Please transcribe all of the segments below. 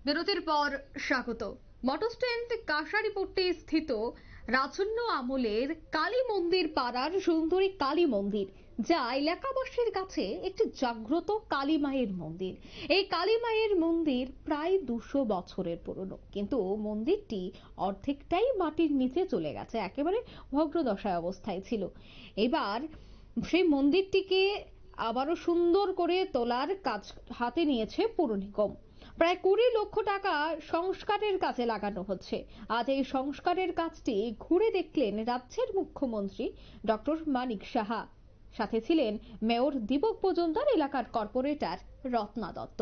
বিরতির পর স্বাগত। মোটর স্ট্যান্ড কাঁসারিপট্টি স্থিত রাজন্য আমলের কালী মন্দির পাড়ার সুন্দরী কালী মন্দির, যা এলাকাবাসীর কাছে একটি জাগ্রত কালী মায়ের মন্দির। এই কালী মায়ের মন্দির প্রায় 200 বছরের পুরনো, কিন্তু মন্দিরটি অর্ধেকটাই মাটির নিচে চলে গেছে, একেবারে ভগ্নদশায় অবস্থায় ছিল। এবার সেই মন্দিরটিকে আবারও সুন্দর করে তোলার কাজ হাতে নিয়েছে পুর নিগম। প্রায় 20 লক্ষ টাকা সংস্কারের কাজে লাগানো হচ্ছে। আজ এই সংস্কারের কাজটি ঘুরে দেখলেন রাজ্যের মুখ্যমন্ত্রী ডক্টর মানিক সাহা। সাথে ছিলেন মেয়র দীপক মজুমদার, এলাকার কর্পোরেটর রত্না দত্ত।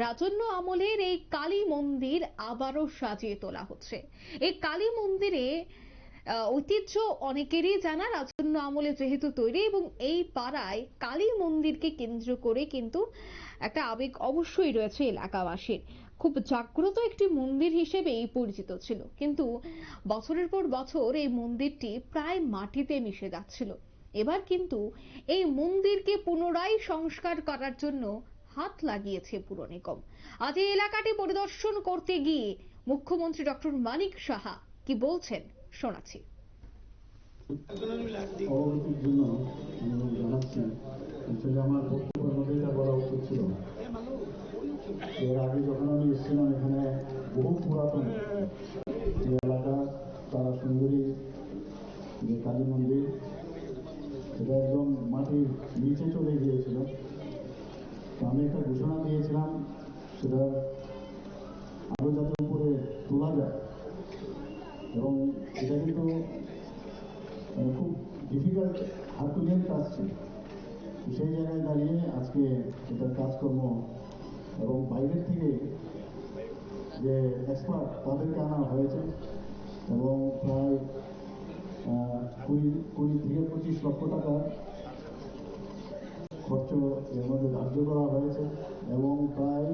রাজন্য আমলের এই কালী মন্দির আবারও সাজিয়ে তোলা হচ্ছে। এই কালী মন্দিরে ঐতিহ্য অনেকেরই জানা, রাজন্য আমলে যেহেতু তৈরি, এবং এই পাড়ায় কালী মন্দিরকে কেন্দ্র করে কিন্তু একটা আবেগ অবশ্যই রয়েছে এলাকাবাসীর। খুব জাগ্রত একটি মন্দির হিসেবেই পরিচিত ছিল, কিন্তু বছরের পর বছর এই মন্দিরটি প্রায় মাটিতে মিশে যাচ্ছিল। এবার কিন্তু এই মন্দিরকে পুনরায় সংস্কার করার জন্য হাত লাগিয়েছে পুর নিগম। আজ এই এলাকাটি পরিদর্শন করতে গিয়ে মুখ্যমন্ত্রী ডক্টর মানিক সাহা কি বলছেন শোনাচ্ছি। অবগতির জন্য আমি জানাচ্ছি, আসলে আমার বক্তব্যের মধ্যে এটা বলা উচিত ছিল। এর আগে যখন আমি এসেছিলাম, এখানে বহু পুরাতন যে এলাকা তারা সুন্দরী যে কালী মন্দির, সেটা একদম মাটির নিচে চলে গিয়েছিল। আমি একটা ঘোষণা দিয়েছিলাম, সেটা আরো যাতে উপরে তোলা যায়, এবং এটা কিন্তু খুব ডিফিকাল্ট হারকুলিয়ান কাজ ছিল। সেই জায়গায় দাঁড়িয়ে আজকে এটার কাজকর্ম এবং বাইরের থেকে যে এক্সপার্ট তাদেরকে আনা হয়েছে, এবং প্রায় 20 থেকে 25 লক্ষ টাকা খরচ এর মধ্যে ধার্য করা হয়েছে, এবং প্রায়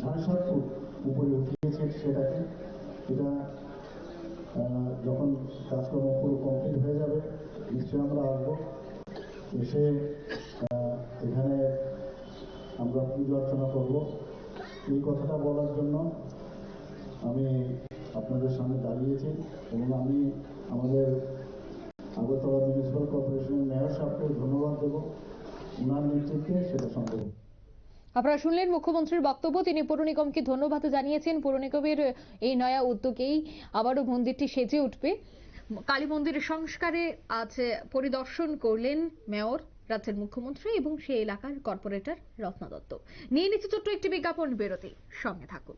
7.5 ফুট উপরে উঠিয়েছে সেটাকে। এটা যখন কাজকর্ম পুরো কমপ্লিট হয়ে যাবে, নিশ্চয়ই আমরা আসবো, এসে এখানে আমরা পুজো অর্চনা করবো। এই কথাটা বলার জন্য আমি আপনাদের সামনে দাঁড়িয়েছি, এবং আমি আমাদের আগরতলা মিউনিসিপ্যাল কর্পোরেশনের মেয়র সাহেবকে ধন্যবাদ দেব, ওনার নেতৃত্বে সেটা সম্ভব। আপনারা শুনলেন মুখ্যমন্ত্রীর বক্তব্য। তিনি পুর নিগমকে ধন্যবাদ জানিয়েছেন। পুর নিগমের এই নয়া উদ্যোগেই আবারও মন্দিরটি সেজে উঠবে। কালী মন্দিরের সংস্কারে আজ পরিদর্শন করলেন মেয়র, রাজ্যের মুখ্যমন্ত্রী এবং সেই এলাকার কর্পোরেটর রত্না দত্ত। নিয়ে নিচ্ছে ছোট্ট একটি বিজ্ঞাপন বিরতি, সঙ্গে থাকুন।